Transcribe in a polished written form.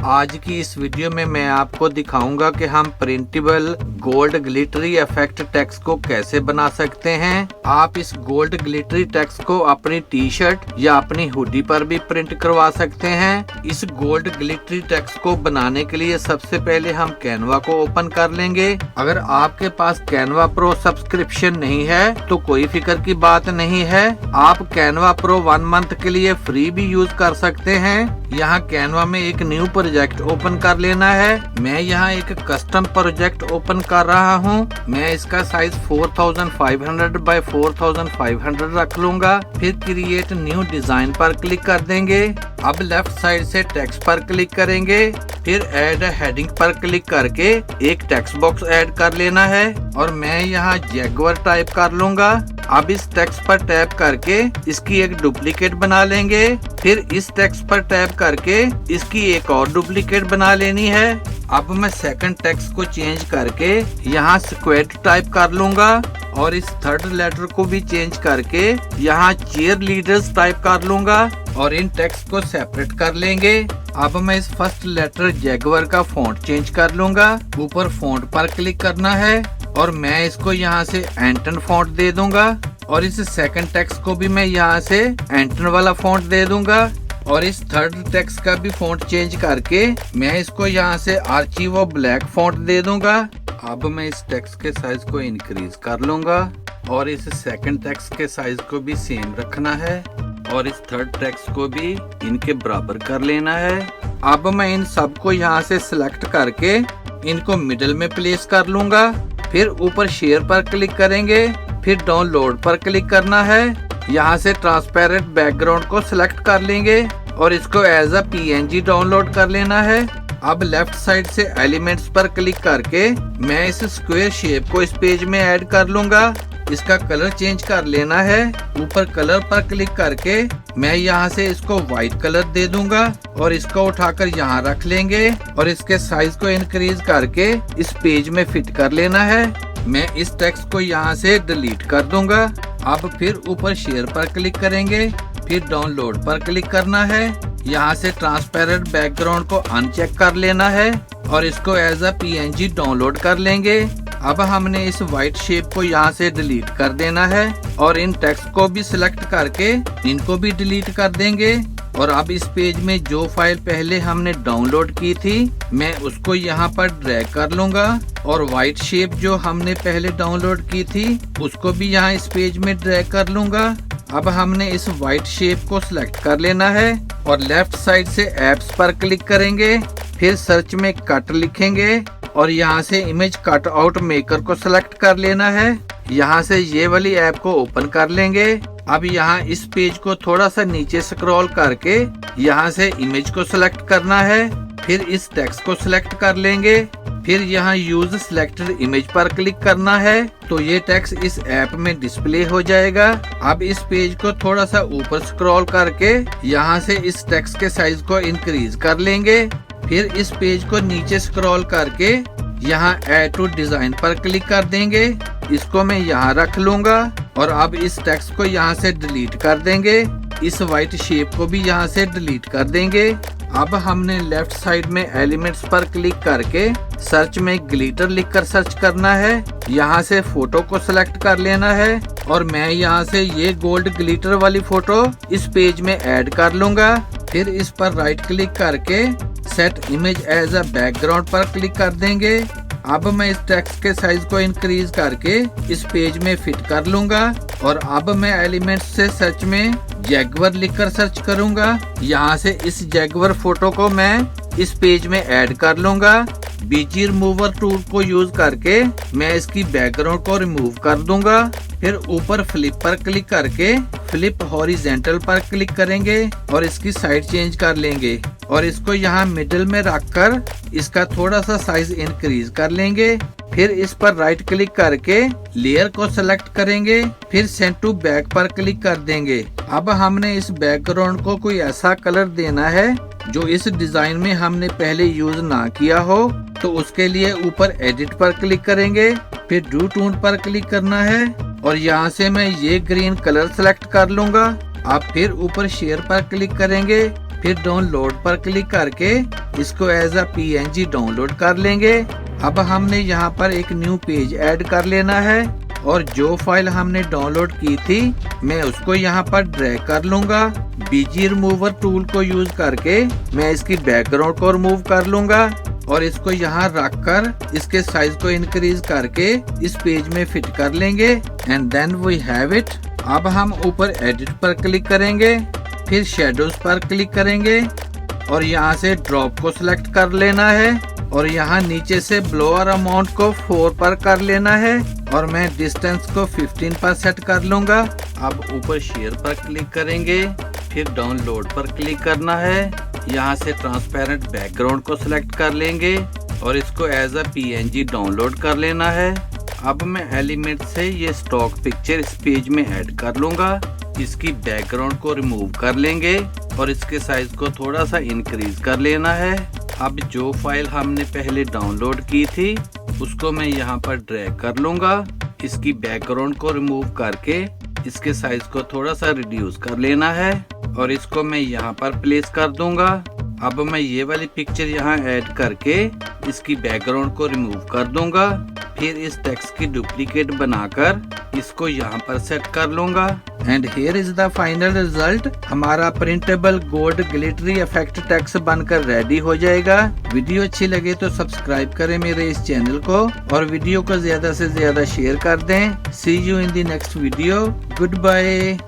आज की इस वीडियो में मैं आपको दिखाऊंगा कि हम printable gold glittery effect text को कैसे बना सकते हैं। आप इस गोल्ड ग्लिटरी टेक्स्ट को अपनी टी शर्ट या अपनी हुडी पर भी प्रिंट करवा सकते हैं। इस गोल्ड ग्लिटरी टेक्स्ट को बनाने के लिए सबसे पहले हम कैनवा को ओपन कर लेंगे। अगर आपके पास कैनवा प्रो सब्सक्रिप्शन नहीं है तो कोई फिक्र की बात नहीं है, आप कैनवा प्रो 1 मंथ के लिए फ्री भी यूज कर सकते हैं। यहाँ कैनवा में एक न्यू प्रोजेक्ट ओपन कर लेना है। मैं यहाँ एक कस्टम प्रोजेक्ट ओपन कर रहा हूँ। मैं इसका साइज 4500 बाय 4500 रख लूंगा। फिर क्रिएट न्यू डिजाइन पर क्लिक कर देंगे। अब लेफ्ट साइड से टेक्स्ट पर क्लिक करेंगे। फिर ऐड हेडिंग पर क्लिक करके एक टेक्स्ट बॉक्स ऐड कर लेना है और मैं यहाँ जैगुआर टाइप कर लूंगा। अब इस टेक्स्ट पर टैप करके इसकी एक डुप्लीकेट बना लेंगे। फिर इस टेक्स्ट पर टैप करके इसकी एक और डुप्लीकेट बना लेनी है। अब मैं सेकंड टेक्स्ट को चेंज करके यहाँ स्क्वायर टाइप कर लूंगा और इस थर्ड लेटर को भी चेंज करके यहाँ चीयर लीडर्स टाइप कर लूंगा और इन टेक्स्ट को सेपरेट कर लेंगे। अब मैं इस फर्स्ट लेटर जैगुआर का फॉन्ट चेंज कर लूंगा। ऊपर फॉन्ट पर क्लिक करना है और मैं इसको यहाँ से एंटन फॉन्ट दे दूंगा और इस सेकंड टेक्स्ट को भी मैं यहाँ से एंटन वाला फॉन्ट दे दूंगा और इस थर्ड टेक्स्ट का भी फॉन्ट चेंज करके मैं इसको यहाँ से आर्चिवो ब्लैक फॉन्ट दे दूंगा। अब मैं इस टेक्स्ट के साइज को इंक्रीज कर लूंगा और इस सेकंड टेक्स्ट के साइज को भी सेम रखना है और इस थर्ड टेक्स्ट को भी इनके बराबर कर लेना है। अब मैं इन सबको यहाँ से सिलेक्ट करके इनको मिडिल में प्लेस कर लूंगा। फिर ऊपर शेयर पर क्लिक करेंगे। फिर डाउनलोड पर क्लिक करना है। यहाँ से ट्रांसपेरेंट बैकग्राउंड को सिलेक्ट कर लेंगे और इसको एज अ PNG डाउनलोड कर लेना है। अब लेफ्ट साइड से एलिमेंट्स पर क्लिक करके मैं इस स्क्वायर शेप को इस पेज में ऐड कर लूंगा। इसका कलर चेंज कर लेना है। ऊपर कलर पर क्लिक करके मैं यहाँ से इसको व्हाइट कलर दे दूंगा और इसको उठाकर यहाँ रख लेंगे और इसके साइज को इंक्रीज करके इस पेज में फिट कर लेना है। मैं इस टेक्स्ट को यहाँ से डिलीट कर दूंगा। अब फिर ऊपर शेयर पर क्लिक करेंगे। फिर डाउनलोड पर क्लिक करना है। यहाँ से ट्रांसपेरेंट बैकग्राउंड को अनचेक कर लेना है और इसको एज अ PNG डाउनलोड कर लेंगे। अब हमने इस व्हाइट शेप को यहाँ से डिलीट कर देना है और इन टेक्स्ट को भी सिलेक्ट करके इनको भी डिलीट कर देंगे। और अब इस पेज में जो फाइल पहले हमने डाउनलोड की थी मैं उसको यहाँ पर ड्रैग कर लूंगा और व्हाइट शेप जो हमने पहले डाउनलोड की थी उसको भी यहाँ इस पेज में ड्रैग कर लूंगा। अब हमने इस व्हाइट शेप को सिलेक्ट कर लेना है और लेफ्ट साइड से एप्स पर क्लिक करेंगे। फिर सर्च में कट लिखेंगे और यहाँ से इमेज कट आउट मेकर को सिलेक्ट कर लेना है। यहाँ से ये वाली ऐप को ओपन कर लेंगे। अब यहाँ इस पेज को थोड़ा सा नीचे स्क्रॉल करके यहाँ से इमेज को सिलेक्ट करना है। फिर इस टेक्स्ट को सिलेक्ट कर लेंगे। फिर यहाँ यूज सिलेक्टेड इमेज पर क्लिक करना है तो ये टेक्स्ट इस ऐप में डिस्प्ले हो जाएगा। अब इस पेज को थोड़ा सा ऊपर स्क्रॉल करके यहाँ से इस टेक्स्ट के साइज को इंक्रीज कर लेंगे। फिर इस पेज को नीचे स्क्रॉल करके यहाँ ऐड टू डिजाइन पर क्लिक कर देंगे। इसको मैं यहाँ रख लूंगा और अब इस टेक्स्ट को यहाँ से डिलीट कर देंगे। इस व्हाइट शेप को भी यहाँ से डिलीट कर देंगे। अब हमने लेफ्ट साइड में एलिमेंट्स पर क्लिक करके सर्च में ग्लिटर लिखकर सर्च करना है। यहाँ से फोटो को सिलेक्ट कर लेना है और मैं यहाँ से ये गोल्ड ग्लिटर वाली फोटो इस पेज में ऐड कर लूंगा। फिर इस पर राइट क्लिक करके set image as a background पर क्लिक कर देंगे। अब मैं इस टेक्स्ट के साइज को इंक्रीज करके इस पेज में फिट कर लूंगा और अब मैं एलिमेंट्स से सर्च में जैगुआर लिखकर सर्च करूंगा। यहाँ से इस जैगुआर फोटो को मैं इस पेज में ऐड कर लूंगा। बीजी रिमूवर टूल को यूज करके मैं इसकी बैकग्राउंड को रिमूव कर दूंगा। फिर ऊपर फ्लिप पर क्लिक करके फ्लिप हॉरिजेंटल पर क्लिक करेंगे और इसकी साइड चेंज कर लेंगे और इसको यहाँ मिडिल में रखकर इसका थोड़ा सा साइज इंक्रीज कर लेंगे। फिर इस पर राइट क्लिक करके लेयर को सिलेक्ट करेंगे। फिर सेंड टू बैक पर क्लिक कर देंगे। अब हमने इस बैकग्राउंड को कोई ऐसा कलर देना है जो इस डिजाइन में हमने पहले यूज ना किया हो तो उसके लिए ऊपर एडिट पर क्लिक करेंगे। फिर ड्रू टोन पर क्लिक करना है और यहाँ से मैं ये ग्रीन कलर सेलेक्ट कर लूंगा। आप फिर ऊपर शेयर पर क्लिक करेंगे। फिर डाउनलोड पर क्लिक करके इसको एज अ PNG डाउनलोड कर लेंगे। अब हमने यहाँ पर एक न्यू पेज ऐड कर लेना है और जो फाइल हमने डाउनलोड की थी मैं उसको यहाँ पर ड्रैग कर लूंगा। बीजी रिमूवर टूल को यूज करके मैं इसकी बैकग्राउंड को रिमूव कर लूंगा और इसको यहाँ रख कर इसके साइज को इंक्रीज करके इस पेज में फिट कर लेंगे and then we have it. अब हम ऊपर एडिट पर क्लिक करेंगे, फिर शेडोज पर क्लिक करेंगे और यहाँ से ड्रॉप को सिलेक्ट कर लेना है और यहाँ नीचे से ब्लोअर अमाउंट को 4 पर कर लेना है और मैं डिस्टेंस को 15 पर सेट कर लूंगा। अब ऊपर शेयर पर क्लिक करेंगे, फिर डाउनलोड पर क्लिक करना है। यहाँ से ट्रांसपेरेंट बैकग्राउंड को सिलेक्ट कर लेंगे और इसको एज अ PNG डाउनलोड कर लेना है। अब मैं एलिमेंट से ये स्टॉक पिक्चर इस पेज में ऐड कर लूंगा। इसकी बैकग्राउंड को रिमूव कर लेंगे और इसके साइज को थोड़ा सा इंक्रीज कर लेना है। अब जो फाइल हमने पहले डाउनलोड की थी उसको मैं यहाँ पर ड्रैग कर लूंगा। इसकी बैकग्राउंड को रिमूव करके इसके साइज को थोड़ा सा रिड्यूस कर लेना है और इसको मैं यहाँ पर प्लेस कर दूंगा। अब मैं ये वाली पिक्चर यहाँ ऐड करके इसकी बैकग्राउंड को रिमूव कर दूंगा। फिर इस टेक्स्ट की डुप्लीकेट बनाकर इसको यहाँ पर सेट कर लूंगा and here is the final result. हमारा printable gold glittery effect text बनकर रेडी हो जाएगा। वीडियो अच्छी लगे तो सब्सक्राइब करें मेरे इस चैनल को और वीडियो को ज्यादा से ज्यादा शेयर कर दें। See you in the next video. Good bye.